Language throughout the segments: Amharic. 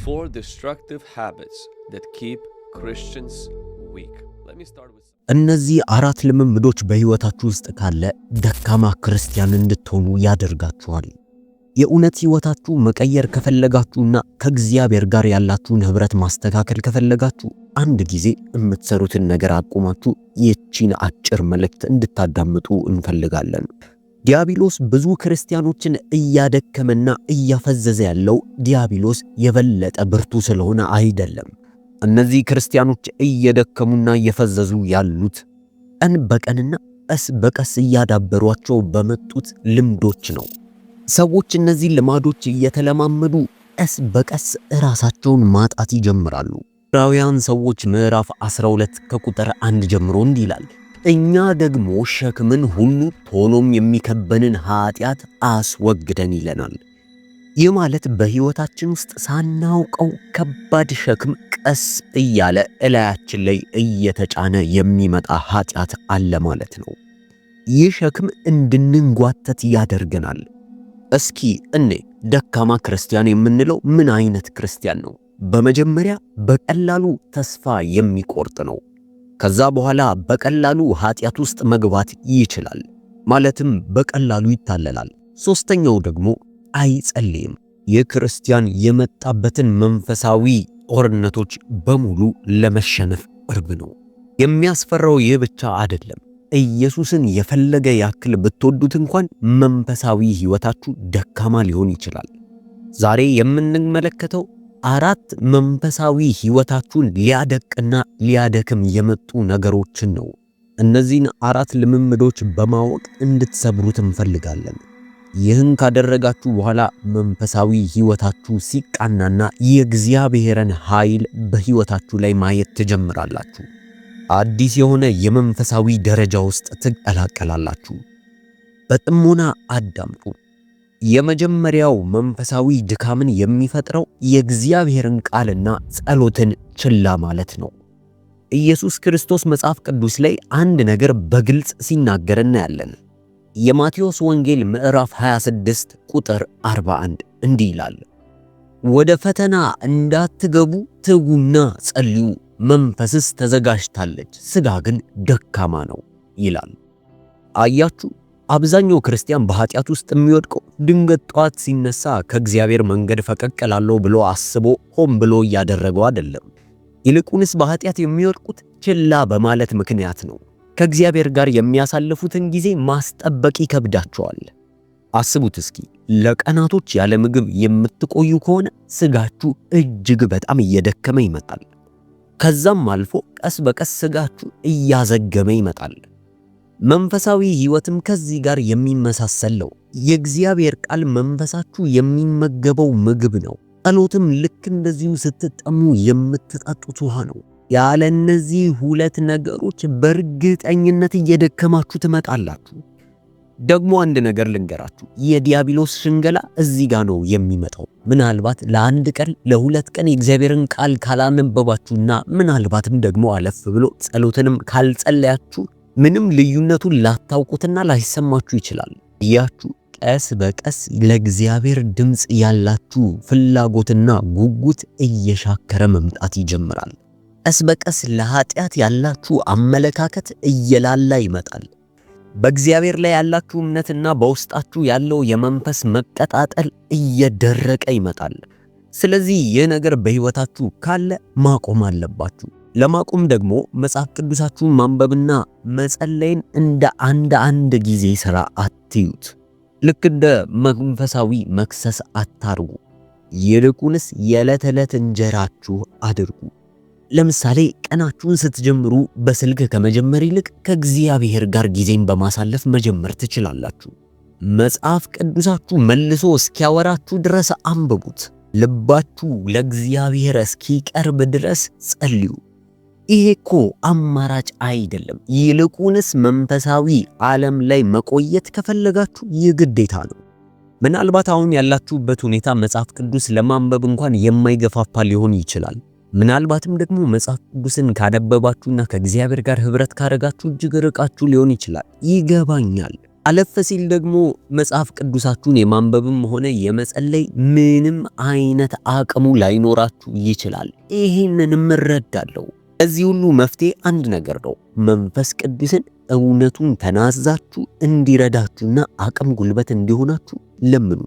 4 destructive habits that keep Christians weak. Let me start with እነዚህ አራት ልምምዶች በህይወታችሁ ውስጥ ካለ ደካማ ክርስቲያን እንድትሆኑ ያደርጋችኋል። የእውነት ህይወታችሁ መቀየር ከፈለጋችሁና ከእግዚአብሔር ጋር ያላችሁን ህብረት ማስተካከል ከፈለጋችሁ አንድ ጊዜ የምትሰሩትን ነገር አቁማችሁ ይህችን አጭር መልእክት እንድታዳምጡ እንፈልጋለን። ዲያብሎስ ብዙ ክርስቲያኖችን እያደከመና እያፈዘዘ ያለው ዲያብሎስ የበለጠ ብርቱ ስለሆነ አይደለም። እነዚህ ክርስቲያኖች እየደከሙና እየፈዘዙ ያሉት ቀን በቀንና ቀስ በቀስ እያዳበሯቸው በመጡት ልምዶች ነው። ሰዎች እነዚህ ልማዶች እየተለማመዱ ቀስ በቀስ ራሳቸውን ማጣት ይጀምራሉ። ዕብራውያን ሰዎች ምዕራፍ 12 ከቁጥር 1 ጀምሮ እንዲህ ይላል፣ እኛ ደግሞ ሸክምን ሁሉ ቶሎም የሚከበንን ኃጢአት አስወግደን ይለናል። ይህ ማለት በህይወታችን ውስጥ ሳናውቀው ከባድ ሸክም ቀስ እያለ እላያችን ላይ እየተጫነ የሚመጣ ኃጢአት አለ ማለት ነው። ይህ ሸክም እንድንጓተት ያደርገናል። እስኪ ደካማ ክርስቲያን የምንለው ምን አይነት ክርስቲያን ነው? በመጀመሪያ በቀላሉ ተስፋ የሚቆርጥ ነው። ከዛ በኋላ በቀላሉ ኃጢአት ውስጥ መግባት ይችላል፣ ማለትም በቀላሉ ይታለላል። ሶስተኛው ደግሞ አይጸልይም። የክርስቲያን የመጣበትን መንፈሳዊ ጦርነቶች በሙሉ ለመሸነፍ ቅርብ ነው። የሚያስፈራው ይህ ብቻ አይደለም። ኢየሱስን የፈለገ ያክል ብትወዱት እንኳን መንፈሳዊ ህይወታችሁ ደካማ ሊሆን ይችላል። ዛሬ የምንመለከተው አራት መንፈሳዊ ህይወታችሁን ሊያደቅና ሊያደክም የመጡ ነገሮችን ነው። እነዚህን አራት ልምምዶች በማወቅ እንድትሰብሩት እንፈልጋለን። ይህን ካደረጋችሁ በኋላ መንፈሳዊ ህይወታችሁ ሲቃናና የእግዚአብሔርን ኃይል በህይወታችሁ ላይ ማየት ትጀምራላችሁ። አዲስ የሆነ የመንፈሳዊ ደረጃ ውስጥ ትቀላቀላላችሁ። በጥሞና አዳምጡ። የመጀመሪያው መንፈሳዊ ድካምን የሚፈጥረው የእግዚአብሔርን ቃልና ጸሎትን ችላ ማለት ነው። ኢየሱስ ክርስቶስ መጽሐፍ ቅዱስ ላይ አንድ ነገር በግልጽ ሲናገር እናያለን። የማቴዎስ ወንጌል ምዕራፍ 26 ቁጥር 41 እንዲህ ይላል፣ ወደ ፈተና እንዳትገቡ ትጉና ጸልዩ፣ መንፈስስ ተዘጋጅታለች፣ ሥጋ ግን ደካማ ነው ይላል። አያችሁ፣ አብዛኛው ክርስቲያን በኃጢአት ውስጥ የሚወድቀው ድንገት ጧት ሲነሳ ከእግዚአብሔር መንገድ ፈቀቅ እላለሁ ብሎ አስቦ ሆን ብሎ እያደረገው አይደለም። ይልቁንስ በኃጢአት የሚወድቁት ችላ በማለት ምክንያት ነው። ከእግዚአብሔር ጋር የሚያሳልፉትን ጊዜ ማስጠበቅ ይከብዳቸዋል። አስቡት እስኪ፣ ለቀናቶች ያለ ምግብ የምትቆዩ ከሆነ ሥጋችሁ እጅግ በጣም እየደከመ ይመጣል። ከዛም አልፎ ቀስ በቀስ ሥጋችሁ እያዘገመ ይመጣል። መንፈሳዊ ሕይወትም ከዚህ ጋር የሚመሳሰል ነው። የእግዚአብሔር ቃል መንፈሳችሁ የሚመገበው ምግብ ነው። ጸሎትም ልክ እንደዚሁ ስትጠሙ የምትጠጡት ውሃ ነው። ያለ እነዚህ ሁለት ነገሮች በእርግጠኝነት እየደከማችሁ ትመጣላችሁ። ደግሞ አንድ ነገር ልንገራችሁ፣ የዲያብሎስ ሽንገላ እዚህ ጋር ነው የሚመጣው። ምናልባት ለአንድ ቀን ለሁለት ቀን የእግዚአብሔርን ቃል ካላነበባችሁና ምናልባትም ደግሞ አለፍ ብሎ ጸሎትንም ካልጸለያችሁ ምንም ልዩነቱን ላታውቁትና ላይሰማችሁ ይችላል። ያችሁ ቀስ በቀስ ለእግዚአብሔር ድምጽ ያላችሁ ፍላጎትና ጉጉት እየሻከረ መምጣት ይጀምራል። ቀስ በቀስ ለኃጢአት ያላችሁ አመለካከት እየላላ ይመጣል። በእግዚአብሔር ላይ ያላችሁ እምነትና በውስጣችሁ ያለው የመንፈስ መቀጣጠል እየደረቀ ይመጣል። ስለዚህ ይህ ነገር በሕይወታችሁ ካለ ማቆም አለባችሁ። ለማቆም ደግሞ መጽሐፍ ቅዱሳችሁን ማንበብና መጸለይን እንደ አንድ ጊዜ ሥራ አትዩት። ልክ እንደ መንፈሳዊ መክሰስ አታርጉ። ይልቁንስ የዕለት ዕለት እንጀራችሁ አድርጉ። ለምሳሌ ቀናችሁን ስትጀምሩ በስልክ ከመጀመር ይልቅ ከእግዚአብሔር ጋር ጊዜን በማሳለፍ መጀመር ትችላላችሁ። መጽሐፍ ቅዱሳችሁ መልሶ እስኪያወራችሁ ድረስ አንብቡት። ልባችሁ ለእግዚአብሔር እስኪቀርብ ድረስ ጸልዩ። ይሄ እኮ አማራጭ አይደለም። ይልቁንስ መንፈሳዊ ዓለም ላይ መቆየት ከፈለጋችሁ የግዴታ ነው። ምናልባት አሁን ያላችሁበት ሁኔታ መጽሐፍ ቅዱስ ለማንበብ እንኳን የማይገፋፋ ሊሆን ይችላል። ምናልባትም ደግሞ መጽሐፍ ቅዱስን ካነበባችሁና ከእግዚአብሔር ጋር ህብረት ካረጋችሁ እጅግ ርቃችሁ ሊሆን ይችላል። ይገባኛል። አለፈ ሲል ደግሞ መጽሐፍ ቅዱሳችሁን የማንበብም ሆነ የመጸለይ ምንም አይነት አቅሙ ላይኖራችሁ ይችላል። ይህንንም እረዳለሁ። እዚህ ሁሉ መፍትሄ አንድ ነገር ነው። መንፈስ ቅዱስን እውነቱን ተናዛችሁ እንዲረዳችሁና አቅም ጉልበት እንዲሆናችሁ ለምኑ።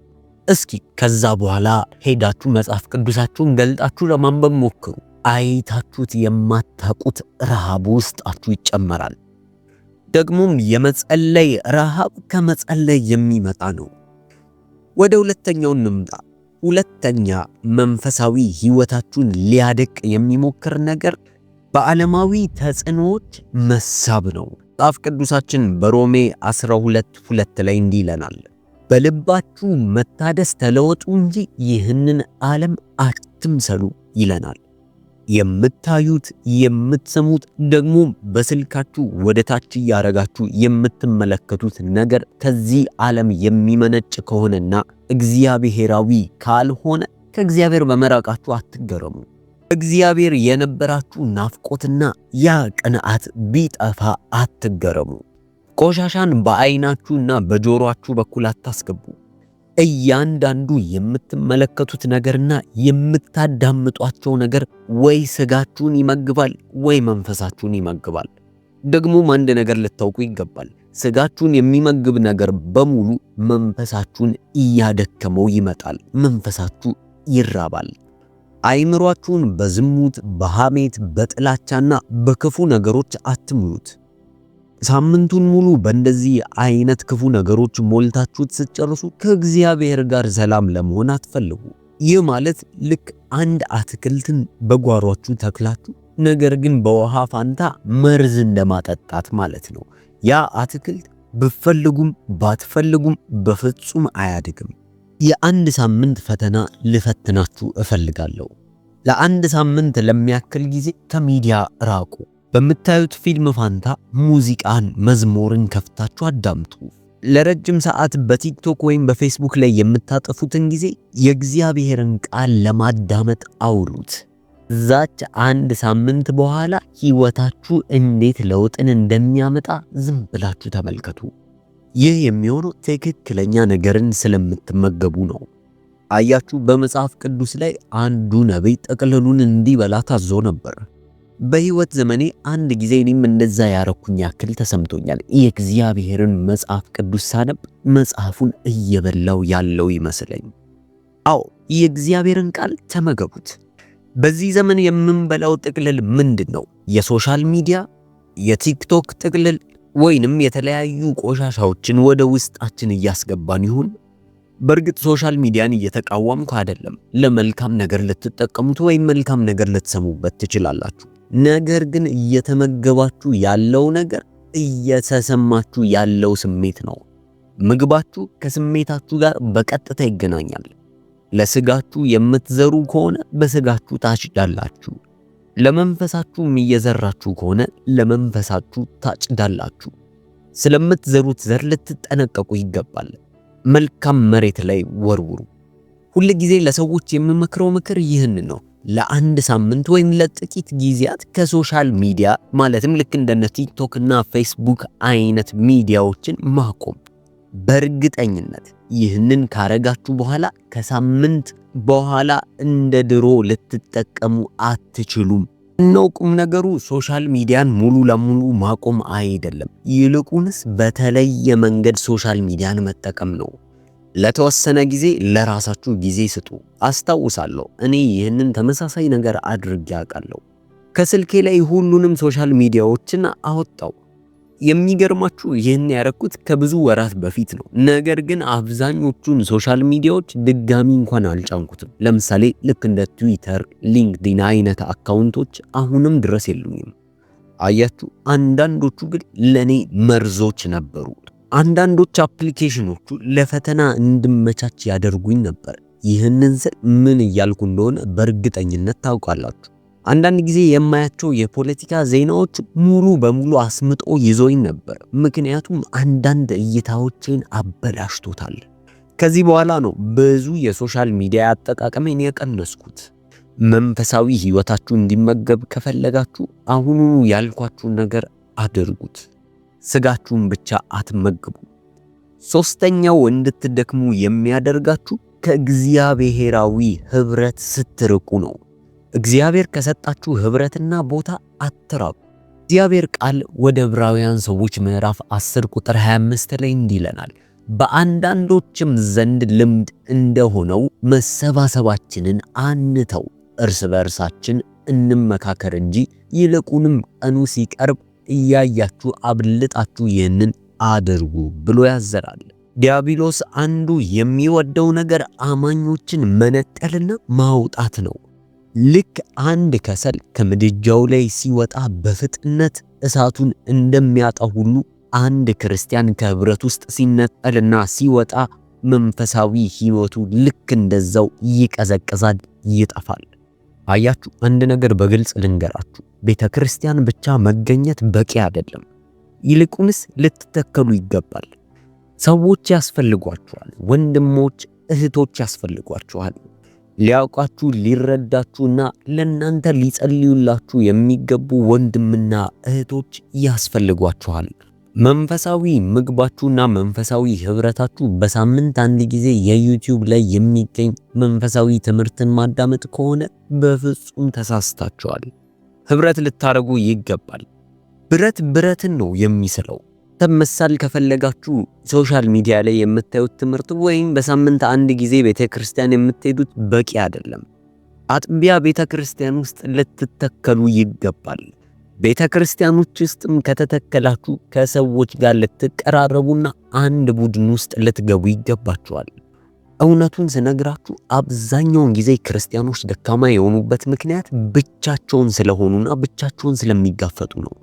እስኪ ከዛ በኋላ ሄዳችሁ መጽሐፍ ቅዱሳችሁን ገልጣችሁ ለማንበብ ሞክሩ። አይታችሁት የማታውቁት ረሃብ ውስጣችሁ ይጨመራል። ደግሞም የመጸለይ ረሃብ ከመጸለይ የሚመጣ ነው። ወደ ሁለተኛው እንምጣ። ሁለተኛ መንፈሳዊ ህይወታችሁን ሊያደቅ የሚሞክር ነገር በዓለማዊ ተጽዕኖዎች መሳብ ነው። መጽሐፍ ቅዱሳችን በሮሜ 12:2 ላይ እንዲህ ይለናል፣ በልባችሁ መታደስ ተለወጡ እንጂ ይህንን ዓለም አትምሰሉ ይለናል። የምታዩት የምትሰሙት ደግሞ በስልካችሁ ወደ ታች እያረጋችሁ የምትመለከቱት ነገር ከዚህ ዓለም የሚመነጭ ከሆነና እግዚአብሔራዊ ካልሆነ ከእግዚአብሔር በመራቃችሁ አትገረሙ። እግዚአብሔር የነበራችሁ ናፍቆትና ያ ቅንዓት ቢጠፋ አትገረሙ። ቆሻሻን በዓይናችሁና በጆሮአችሁ በኩል አታስገቡ። እያንዳንዱ የምትመለከቱት ነገርና የምታዳምጧቸው ነገር ወይ ስጋችሁን ይመግባል ወይ መንፈሳችሁን ይመግባል። ደግሞም አንድ ነገር ልታውቁ ይገባል። ስጋችሁን የሚመግብ ነገር በሙሉ መንፈሳችሁን እያደከመው ይመጣል። መንፈሳችሁ ይራባል። አይምሯችሁን በዝሙት፣ በሐሜት፣ በጥላቻና በክፉ ነገሮች አትሙሉት። ሳምንቱን ሙሉ በእንደዚህ አይነት ክፉ ነገሮች ሞልታችሁት ስትጨርሱ ከእግዚአብሔር ጋር ሰላም ለመሆን አትፈልጉ። ይህ ማለት ልክ አንድ አትክልትን በጓሯችሁ ተክላችሁ ነገር ግን በውሃ ፋንታ መርዝ እንደማጠጣት ማለት ነው። ያ አትክልት ብትፈልጉም ባትፈልጉም በፍጹም አያድግም። የአንድ ሳምንት ፈተና ልፈትናችሁ እፈልጋለሁ። ለአንድ ሳምንት ለሚያክል ጊዜ ከሚዲያ ራቁ። በምታዩት ፊልም ፋንታ ሙዚቃን፣ መዝሙርን ከፍታችሁ አዳምጡ። ለረጅም ሰዓት በቲክቶክ ወይም በፌስቡክ ላይ የምታጠፉትን ጊዜ የእግዚአብሔርን ቃል ለማዳመጥ አውሉት። ዛች አንድ ሳምንት በኋላ ህይወታችሁ እንዴት ለውጥን እንደሚያመጣ ዝም ብላችሁ ተመልከቱ። ይህ የሚሆነው ትክክለኛ ነገርን ስለምትመገቡ ነው። አያችሁ፣ በመጽሐፍ ቅዱስ ላይ አንዱ ነቢይ ጥቅልሉን እንዲበላ ታዞ ነበር። በህይወት ዘመኔ አንድ ጊዜ እኔም እንደዛ ያረኩኝ ያክል ተሰምቶኛል። የእግዚአብሔርን መጽሐፍ ቅዱስ ሳነብ መጽሐፉን እየበላው ያለው ይመስለኝ። አዎ፣ የእግዚአብሔርን ቃል ተመገቡት። በዚህ ዘመን የምንበላው ጥቅልል ምንድን ነው? የሶሻል ሚዲያ የቲክቶክ ጥቅልል ወይንም የተለያዩ ቆሻሻዎችን ወደ ውስጣችን እያስገባን ይሁን? በእርግጥ ሶሻል ሚዲያን እየተቃወምኩ አይደለም። ለመልካም ነገር ልትጠቀሙት ወይም መልካም ነገር ልትሰሙበት ትችላላችሁ። ነገር ግን እየተመገባችሁ ያለው ነገር እየተሰማችሁ ያለው ስሜት ነው። ምግባችሁ ከስሜታችሁ ጋር በቀጥታ ይገናኛል። ለስጋችሁ የምትዘሩ ከሆነ በስጋችሁ ታጭዳላችሁ። ለመንፈሳችሁም እየዘራችሁ ከሆነ ለመንፈሳችሁ ታጭዳላችሁ። ስለምትዘሩት ዘር ልትጠነቀቁ ይገባል። መልካም መሬት ላይ ወርውሩ። ሁል ጊዜ ለሰዎች የምመክረው ምክር ይህን ነው። ለአንድ ሳምንት ወይም ለጥቂት ጊዜያት ከሶሻል ሚዲያ ማለትም ልክ እንደነ ቲክቶክ እና ፌስቡክ አይነት ሚዲያዎችን ማቆም። በእርግጠኝነት ይህንን ካረጋችሁ በኋላ ከሳምንት በኋላ እንደ ድሮ ልትጠቀሙ አትችሉም። ነው ቁም ነገሩ ሶሻል ሚዲያን ሙሉ ለሙሉ ማቆም አይደለም። ይልቁንስ በተለየ መንገድ ሶሻል ሚዲያን መጠቀም ነው። ለተወሰነ ጊዜ ለራሳችሁ ጊዜ ስጡ። አስታውሳለሁ እኔ ይህንን ተመሳሳይ ነገር አድርጌ አውቃለሁ። ከስልኬ ላይ ሁሉንም ሶሻል ሚዲያዎችን አወጣው። የሚገርማችሁ ይህን ያረኩት ከብዙ ወራት በፊት ነው። ነገር ግን አብዛኞቹን ሶሻል ሚዲያዎች ድጋሚ እንኳን አልጫንኩትም። ለምሳሌ ልክ እንደ ትዊተር፣ ሊንክድኢን አይነት አካውንቶች አሁንም ድረስ የሉኝም። አያችሁ፣ አንዳንዶቹ ግን ለኔ መርዞች ነበሩ። አንዳንዶች አፕሊኬሽኖቹ ለፈተና እንድመቻች ያደርጉኝ ነበር። ይህንን ስል ምን እያልኩ እንደሆነ በእርግጠኝነት ታውቃላችሁ። አንዳንድ ጊዜ የማያቸው የፖለቲካ ዜናዎች ሙሉ በሙሉ አስምጦ ይዞኝ ነበር። ምክንያቱም አንዳንድ እይታዎችን አበላሽቶታል። ከዚህ በኋላ ነው ብዙ የሶሻል ሚዲያ አጠቃቀሜን የቀነስኩት። መንፈሳዊ ህይወታችሁ እንዲመገብ ከፈለጋችሁ አሁኑኑ ያልኳችሁን ነገር አድርጉት። ስጋችሁን ብቻ አትመግቡ። ሶስተኛው እንድትደክሙ የሚያደርጋችሁ ከእግዚአብሔራዊ ህብረት ስትርቁ ነው። እግዚአብሔር ከሰጣችሁ ህብረትና ቦታ አትራቁ። እግዚአብሔር ቃል ወደ ዕብራውያን ሰዎች ምዕራፍ 10 ቁጥር 25 ላይ እንዲህ ይለናል፣ በአንዳንዶችም ዘንድ ልምድ እንደሆነው መሰባሰባችንን አንተው፣ እርስ በእርሳችን እንመካከር እንጂ ይልቁንም ቀኑ ሲቀርብ እያያችሁ አብልጣችሁ ይህንን አድርጉ ብሎ ያዘራል። ዲያብሎስ አንዱ የሚወደው ነገር አማኞችን መነጠልና ማውጣት ነው። ልክ አንድ ከሰል ከምድጃው ላይ ሲወጣ በፍጥነት እሳቱን እንደሚያጣ ሁሉ አንድ ክርስቲያን ከህብረት ውስጥ ሲነጠልና ሲወጣ መንፈሳዊ ህይወቱ ልክ እንደዛው ይቀዘቅዛል፣ ይጠፋል። አያችሁ፣ አንድ ነገር በግልጽ ልንገራችሁ፣ ቤተ ክርስቲያን ብቻ መገኘት በቂ አይደለም። ይልቁንስ ልትተከሉ ይገባል። ሰዎች ያስፈልጓችኋል፣ ወንድሞች እህቶች ያስፈልጓችኋል። ሊያውቃችሁ ሊረዳችሁና ለእናንተ ሊጸልዩላችሁ የሚገቡ ወንድምና እህቶች ያስፈልጓችኋል። መንፈሳዊ ምግባችሁና መንፈሳዊ ህብረታችሁ በሳምንት አንድ ጊዜ የዩቲዩብ ላይ የሚገኝ መንፈሳዊ ትምህርትን ማዳመጥ ከሆነ በፍጹም ተሳስታችኋል። ህብረት ልታረጉ ይገባል። ብረት ብረትን ነው የሚስለው። ተመሳል ከፈለጋችሁ ሶሻል ሚዲያ ላይ የምታዩት ትምህርት ወይም በሳምንት አንድ ጊዜ ቤተክርስቲያን የምትሄዱት በቂ አይደለም። አጥቢያ ቤተክርስቲያን ውስጥ ልትተከሉ ይገባል። ቤተክርስቲያኖች ውስጥም ከተተከላችሁ ከሰዎች ጋር ልትቀራረቡና አንድ ቡድን ውስጥ ልትገቡ ይገባችኋል። እውነቱን ስነግራችሁ አብዛኛውን ጊዜ ክርስቲያኖች ደካማ የሆኑበት ምክንያት ብቻቸውን ስለሆኑና ብቻቸውን ስለሚጋፈጡ ነው።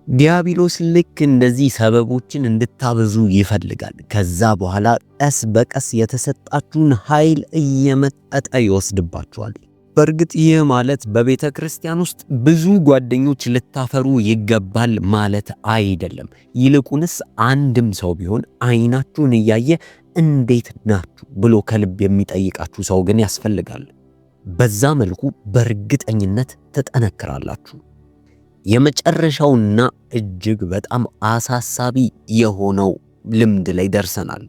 ዲያብሎስ ልክ እንደዚህ ሰበቦችን እንድታበዙ ይፈልጋል። ከዛ በኋላ ቀስ በቀስ የተሰጣችሁን ኃይል እየመጠጠ ይወስድባችኋል። በእርግጥ ይህ ማለት በቤተ ክርስቲያን ውስጥ ብዙ ጓደኞች ልታፈሩ ይገባል ማለት አይደለም። ይልቁንስ አንድም ሰው ቢሆን አይናችሁን እያየ እንዴት ናችሁ ብሎ ከልብ የሚጠይቃችሁ ሰው ግን ያስፈልጋል። በዛ መልኩ በእርግጠኝነት ትጠነክራላችሁ። የመጨረሻውና እጅግ በጣም አሳሳቢ የሆነው ልምድ ላይ ደርሰናል።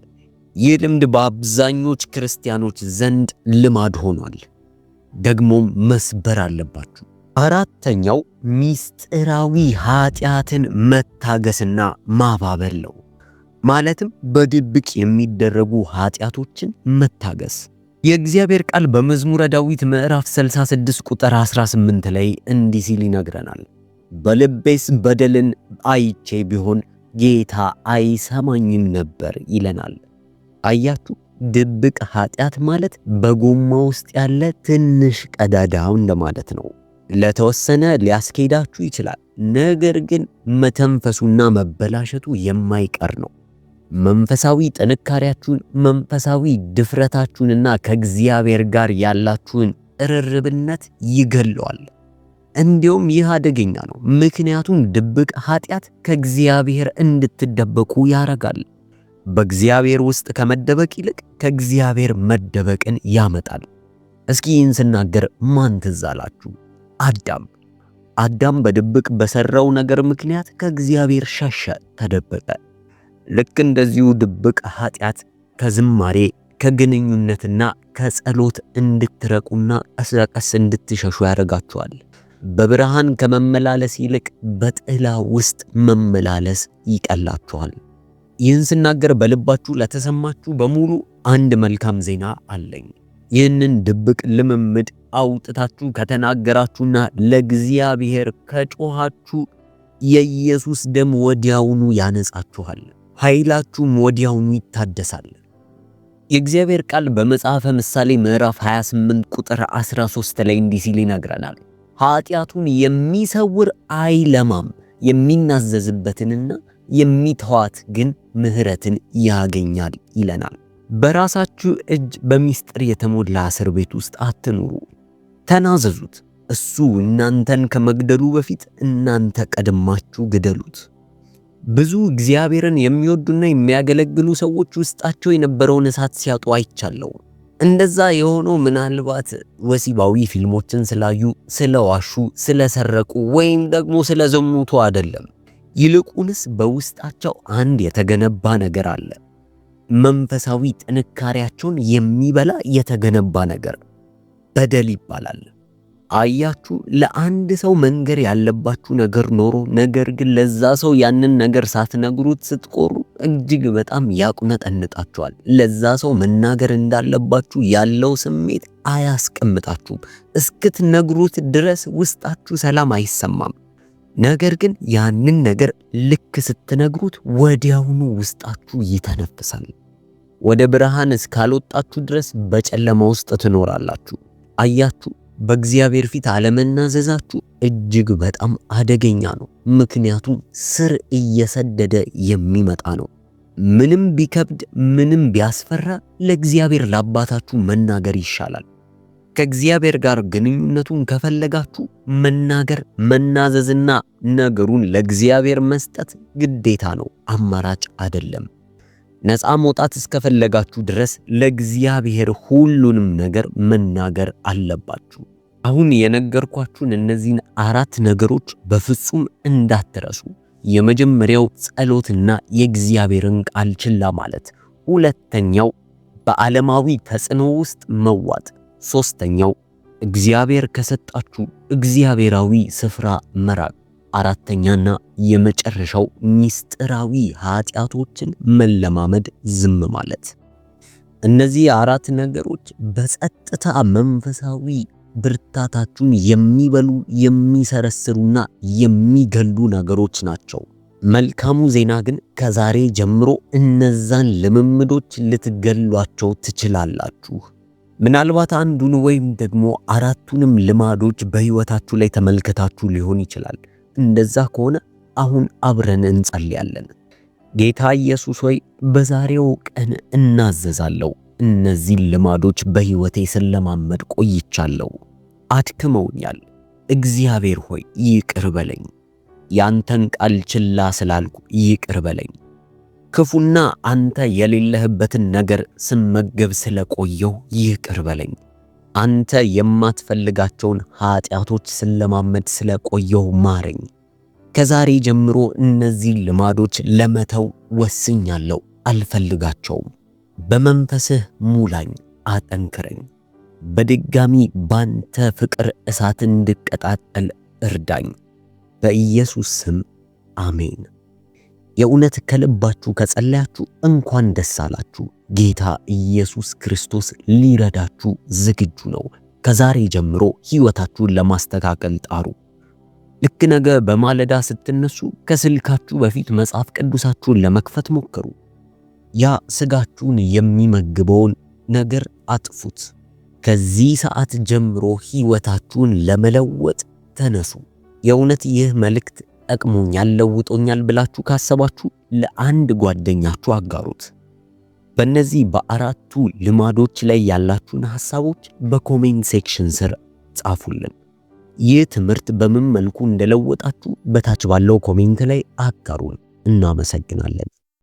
ይህ ልምድ በአብዛኞች ክርስቲያኖች ዘንድ ልማድ ሆኗል። ደግሞም መስበር አለባችሁ። አራተኛው ሚስጥራዊ ኃጢአትን መታገስና ማባበል ነው። ማለትም በድብቅ የሚደረጉ ኃጢአቶችን መታገስ። የእግዚአብሔር ቃል በመዝሙረ ዳዊት ምዕራፍ 66 ቁጥር 18 ላይ እንዲህ ሲል ይነግረናል፣ በልቤስ በደልን አይቼ ቢሆን ጌታ አይሰማኝም ነበር ይለናል። አያችሁ፣ ድብቅ ኃጢአት ማለት በጎማ ውስጥ ያለ ትንሽ ቀዳዳው እንደማለት ነው። ለተወሰነ ሊያስኬዳችሁ ይችላል፣ ነገር ግን መተንፈሱና መበላሸቱ የማይቀር ነው። መንፈሳዊ ጥንካሬያችሁን፣ መንፈሳዊ ድፍረታችሁንና ከእግዚአብሔር ጋር ያላችሁን ቅርርብነት ይገለዋል። እንዲሁም ይህ አደገኛ ነው፣ ምክንያቱም ድብቅ ኃጢአት ከእግዚአብሔር እንድትደበቁ ያረጋል። በእግዚአብሔር ውስጥ ከመደበቅ ይልቅ ከእግዚአብሔር መደበቅን ያመጣል። እስኪ ይህን ስናገር ማን ትዝ አላችሁ? አዳም በድብቅ በሰራው ነገር ምክንያት ከእግዚአብሔር ሸሸ፣ ተደበቀ። ልክ እንደዚሁ ድብቅ ኃጢአት ከዝማሬ ከግንኙነትና ከጸሎት እንድትረቁና ቀስ በቀስ እንድትሸሹ ያደርጋችኋል። በብርሃን ከመመላለስ ይልቅ በጥላ ውስጥ መመላለስ ይቀላችኋል። ይህን ስናገር በልባችሁ ለተሰማችሁ በሙሉ አንድ መልካም ዜና አለኝ። ይህንን ድብቅ ልምምድ አውጥታችሁ ከተናገራችሁና ለእግዚአብሔር ከጮኻችሁ የኢየሱስ ደም ወዲያውኑ ያነጻችኋል፣ ኃይላችሁም ወዲያውኑ ይታደሳል። የእግዚአብሔር ቃል በመጽሐፈ ምሳሌ ምዕራፍ 28 ቁጥር 13 ላይ እንዲህ ሲል ይነግረናል፣ ኃጢአቱን የሚሰውር አይለማም፣ የሚናዘዝበትንና የሚተዋት ግን ምሕረትን ያገኛል ይለናል። በራሳችሁ እጅ በሚስጥር የተሞላ እስር ቤት ውስጥ አትኑሩ። ተናዘዙት። እሱ እናንተን ከመግደሉ በፊት እናንተ ቀድማችሁ ግደሉት። ብዙ እግዚአብሔርን የሚወዱና የሚያገለግሉ ሰዎች ውስጣቸው የነበረውን እሳት ሲያጡ አይቻለው። እንደዛ የሆነው ምናልባት ወሲባዊ ፊልሞችን ስላዩ፣ ስለዋሹ፣ ስለሰረቁ ወይም ደግሞ ስለዘሙቱ አይደለም። ይልቁንስ በውስጣቸው አንድ የተገነባ ነገር አለ። መንፈሳዊ ጥንካሬያቸውን የሚበላ የተገነባ ነገር በደል ይባላል። አያችሁ፣ ለአንድ ሰው መንገር ያለባችሁ ነገር ኖሮ ነገር ግን ለዛ ሰው ያንን ነገር ሳትነግሩት ስትቆሩ እጅግ በጣም ያቁነጠንጣችኋል። ለዛ ሰው መናገር እንዳለባችሁ ያለው ስሜት አያስቀምጣችሁም። እስክትነግሩት ድረስ ውስጣችሁ ሰላም አይሰማም። ነገር ግን ያንን ነገር ልክ ስትነግሩት ወዲያውኑ ውስጣችሁ ይተነፍሳል። ወደ ብርሃን እስካልወጣችሁ ድረስ በጨለማ ውስጥ ትኖራላችሁ። አያችሁ፣ በእግዚአብሔር ፊት አለመናዘዛችሁ እጅግ በጣም አደገኛ ነው። ምክንያቱም ስር እየሰደደ የሚመጣ ነው። ምንም ቢከብድ ምንም ቢያስፈራ ለእግዚአብሔር ለአባታችሁ መናገር ይሻላል። ከእግዚአብሔር ጋር ግንኙነቱን ከፈለጋችሁ መናገር፣ መናዘዝና ነገሩን ለእግዚአብሔር መስጠት ግዴታ ነው፣ አማራጭ አይደለም። ነፃ መውጣት እስከፈለጋችሁ ድረስ ለእግዚአብሔር ሁሉንም ነገር መናገር አለባችሁ። አሁን የነገርኳችሁን እነዚህን 4 ነገሮች በፍጹም እንዳትረሱ። የመጀመሪያው ጸሎትና የእግዚአብሔርን ቃል ችላ ማለት፣ ሁለተኛው በዓለማዊ ተጽዕኖ ውስጥ መዋጥ፣ ሶስተኛው እግዚአብሔር ከሰጣችሁ እግዚአብሔራዊ ስፍራ መራቅ፣ አራተኛና የመጨረሻው ሚስጥራዊ ኃጢአቶችን መለማመድ፣ ዝም ማለት። እነዚህ 4 ነገሮች በጸጥታ መንፈሳዊ ብርታታችሁን የሚበሉ የሚሰረስሩና የሚገሉ ነገሮች ናቸው። መልካሙ ዜና ግን ከዛሬ ጀምሮ እነዛን ልምምዶች ልትገሏቸው ትችላላችሁ። ምናልባት አንዱን ወይም ደግሞ 4ቱንም ልማዶች በሕይወታችሁ ላይ ተመልከታችሁ ሊሆን ይችላል። እንደዛ ከሆነ አሁን አብረን እንጸልያለን። ጌታ ኢየሱስ ሆይ በዛሬው ቀን እናዘዛለሁ። እነዚህ ልማዶች በሕይወቴ ስለማመድ ቆይቻለሁ፣ አድክመውኛል። እግዚአብሔር ሆይ ይቅር በለኝ። ያንተን ቃል ችላ ስላልኩ ይቅር በለኝ። ክፉና አንተ የሌለህበትን ነገር ስመገብ ስለቆየው ይቅር በለኝ። አንተ የማትፈልጋቸውን ኃጢአቶች ስለማመድ ስለቆየው ማረኝ። ከዛሬ ጀምሮ እነዚህ ልማዶች ለመተው ወስኛለሁ፣ አልፈልጋቸውም። በመንፈስህ ሙላኝ፣ አጠንክረኝ። በድጋሚ ባንተ ፍቅር እሳት እንድቀጣጠል እርዳኝ። በኢየሱስ ስም አሜን። የእውነት ከልባችሁ ከጸለያችሁ እንኳን ደስ አላችሁ። ጌታ ኢየሱስ ክርስቶስ ሊረዳችሁ ዝግጁ ነው። ከዛሬ ጀምሮ ሕይወታችሁን ለማስተካከል ጣሩ። ልክ ነገ በማለዳ ስትነሱ ከስልካችሁ በፊት መጽሐፍ ቅዱሳችሁን ለመክፈት ሞክሩ። ያ ስጋችሁን የሚመግበውን ነገር አጥፉት። ከዚህ ሰዓት ጀምሮ ሕይወታችሁን ለመለወጥ ተነሱ። የእውነት ይህ መልእክት ጠቅሞኛል፣ ለውጦኛል ብላችሁ ካሰባችሁ ለአንድ ጓደኛችሁ አጋሩት። በእነዚህ በ4ቱ ልማዶች ላይ ያላችሁን ሐሳቦች በኮሜንት ሴክሽን ስር ጻፉልን። ይህ ትምህርት በምን መልኩ እንደለወጣችሁ በታች ባለው ኮሜንት ላይ አጋሩን። እናመሰግናለን።